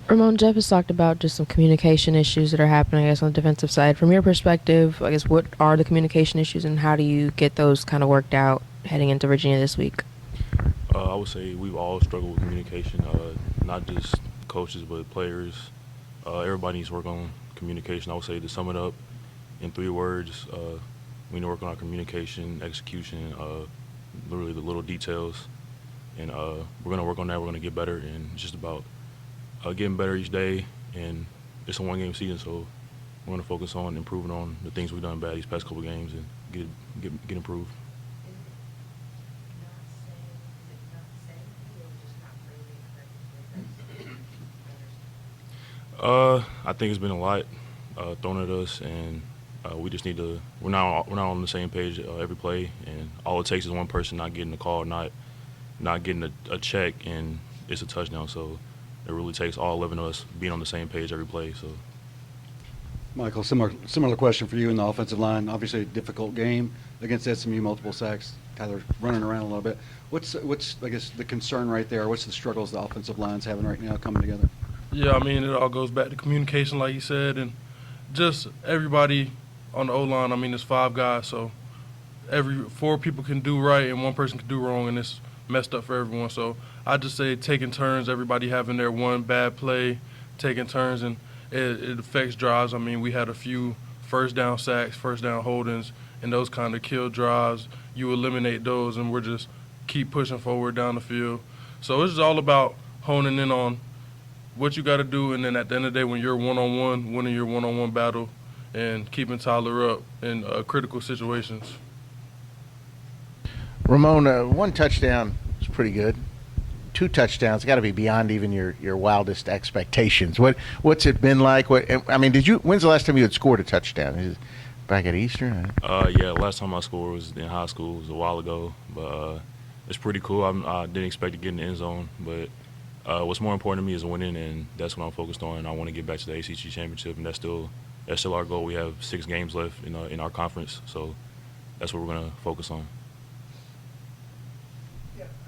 Ramon, Jeff has talked about just some communication issues that are happening, I guess, on the defensive side. From your perspective, I guess, what are the communication issues and how do you get those kind of worked out heading into Virginia this week? I would say we've all struggled with communication, not just coaches but players. Everybody needs to work on communication. I would say to sum it up in 3 words, we need to work on our communication, execution, literally the little details, and we're gonna work on that. We're gonna get better, and it's just about getting better each day. And it's a one-game season, so we're gonna focus on improving on the things we've done bad these past couple games and get improved. I think it's been a lot thrown at us, and we just need to. We're not on the same page every play, and all it takes is one person not getting a call, not getting a check, and it's a touchdown. So it really takes all 11 of us being on the same page every play. So. Michael, similar question for you in the offensive line. Obviously, a difficult game against SMU, multiple sacks. Tyler running around a little bit. What's I guess the concern right there? What's the struggles the offensive line's having right now coming together? Yeah, I mean, it all goes back to communication, like you said, and just everybody on the O-line. I mean, there's 5 guys, so every 4 people can do right and 1 person can do wrong, and it's messed up for everyone. So I just say taking turns, everybody having their one bad play, taking turns, and it affects drives. I mean, we had a few first down sacks, first down holdings, and those kind of kill drives. You eliminate those, and we're just keep pushing forward down the field. So it's just all about honing in on what you got to do, and then at the end of the day, when you're one-on-one, winning your one-on-one battle and keeping Tyler up in critical situations. Ramon, 1 touchdown is pretty good. 2 touchdowns got to be beyond even your wildest expectations. What's it been like? When's the last time you had scored a touchdown? Is it back at Eastern? Yeah, last time I scored was in high school. It was a while ago, but it's pretty cool. I didn't expect to get in the end zone, but what's more important to me is winning, and that's what I'm focused on. I want to get back to the ACC championship, and that's still our goal. We have 6 games left in our conference, so that's what we're going to focus on.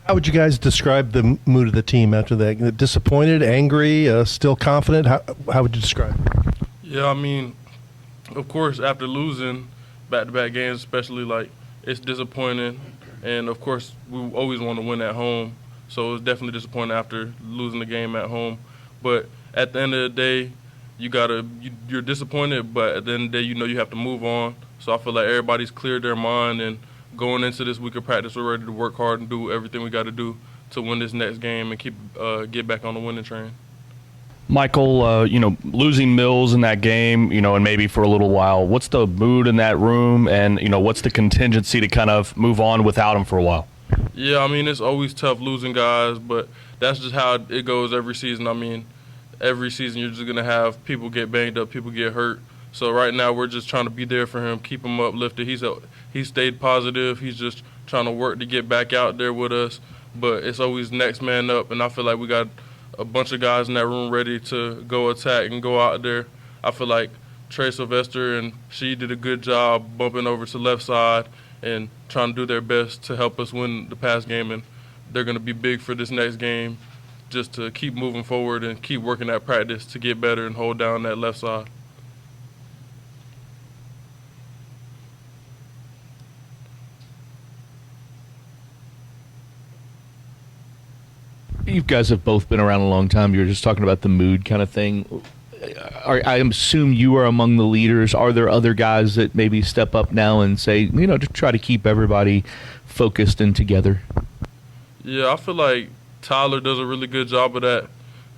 How would you guys describe the mood of the team after that? Disappointed, angry, still confident? How would you describe it? Yeah, I mean, of course, after losing back-to-back games, especially, like, it's disappointing. And, of course, we always want to win at home. So it was definitely disappointing after losing the game at home. But at the end of the day, you're disappointed, but at the end of the day, you have to move on. So I feel like everybody's cleared their mind, and going into this week of practice, we're ready to work hard and do everything we got to do to win this next game and get back on the winning train. Michael, losing Mills in that game, and maybe for a little while, what's the mood in that room, and, what's the contingency to kind of move on without him for a while? Yeah, I mean, it's always tough losing guys, but that's just how it goes every season. I mean, every season you're just going to have people get banged up, people get hurt. So right now we're just trying to be there for him, keep him uplifted. He stayed positive. He's just trying to work to get back out there with us. But it's always next man up, and I feel like we got a bunch of guys in that room ready to go attack and go out there. I feel like Trey Sylvester and she did a good job bumping over to left side and trying to do their best to help us win the past game, and they're going to be big for this next game just to keep moving forward and keep working at practice to get better and hold down that left side. You guys have both been around a long time. You were just talking about the mood kind of thing. I assume you are among the leaders. Are there other guys that maybe step up now and say, to try to keep everybody focused and together? Yeah, I feel like Tyler does a really good job of that.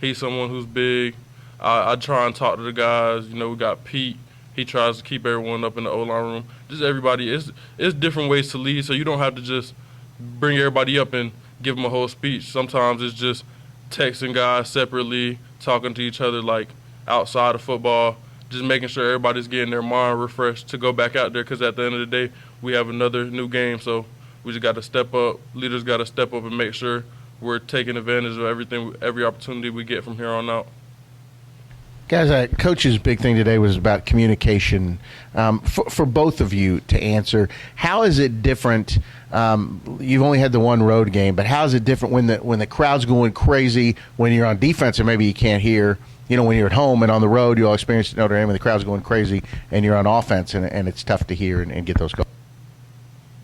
He's someone who's big. I try and talk to the guys. We got Pete. He tries to keep everyone up in the O-line room. Just everybody. It's different ways to lead, so you don't have to just bring everybody up and give them a whole speech. Sometimes it's just texting guys separately, talking to each other like outside of football, just making sure everybody's getting their mind refreshed to go back out there, because at the end of the day, we have another new game. So we just got to step up. Leaders got to step up and make sure we're taking advantage of every opportunity we get from here on out. Guys, Coach's big thing today was about communication. For both of you to answer, how is it different? You've only had the one road game, but how is it different when the crowd's going crazy when you're on defense and maybe you can't hear? When you're at home and on the road, you all experience at Notre Dame when the crowd's going crazy and you're on offense and it's tough to hear and get those calls.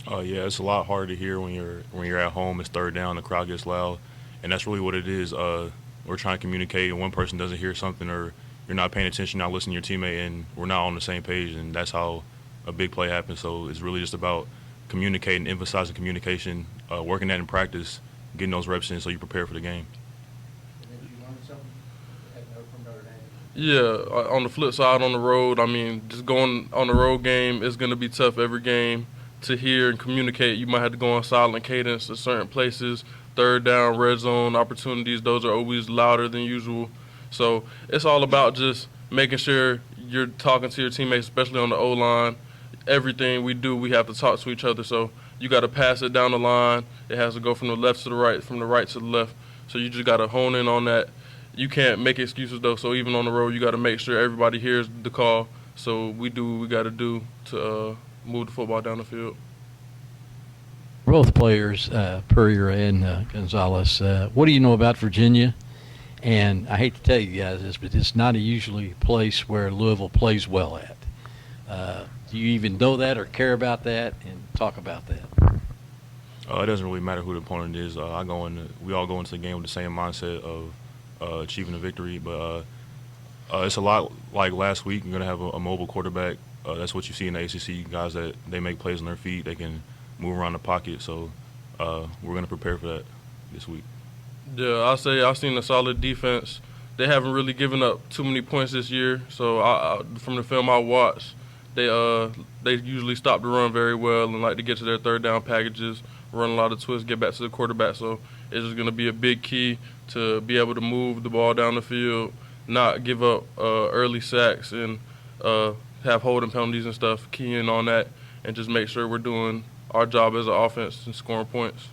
Yeah, it's a lot harder to hear when you're at home. It's third down, the crowd gets loud, and that's really what it is. We're trying to communicate, and one person doesn't hear something, or you're not paying attention, not listening to your teammate, and we're not on the same page, and that's how a big play happens. So it's really just about communicating, emphasizing communication, working that in practice, getting those reps in so you prepare for the game. Yeah, on the flip side, on the road, just going on the road game is going to be tough every game to hear and communicate. You might have to go on silent cadence at certain places. Third down, red zone opportunities, those are always louder than usual. So it's all about just making sure you're talking to your teammates, especially on the O-line. Everything we do, we have to talk to each other. So you got to pass it down the line. It has to go from the left to the right, from the right to the left. So you just got to hone in on that. You can't make excuses, though. So even on the road, you got to make sure everybody hears the call. So we do what we got to do to move the football down the field. Both players, Puryear and Gonzalez, what do you know about Virginia? And I hate to tell you guys this, but it's not a usually place where Louisville plays well at. Do you even know that or care about that and talk about that? It doesn't really matter who the opponent is. We all go into the game with the same mindset of achieving a victory. But it's a lot like last week. You're going to have a mobile quarterback. That's what you see in the ACC, guys that they make plays on their feet. They can move around the pocket. So we're going to prepare for that this week. Yeah, I'll say I've seen a solid defense. They haven't really given up too many points this year. So from the film I watched, they usually stop the run very well and like to get to their third down packages, run a lot of twists, get back to the quarterback. So it's just going to be a big key to be able to move the ball down the field, not give up early sacks, and have holding penalties and stuff, key in on that, and just make sure we're doing our job as an offense and scoring points.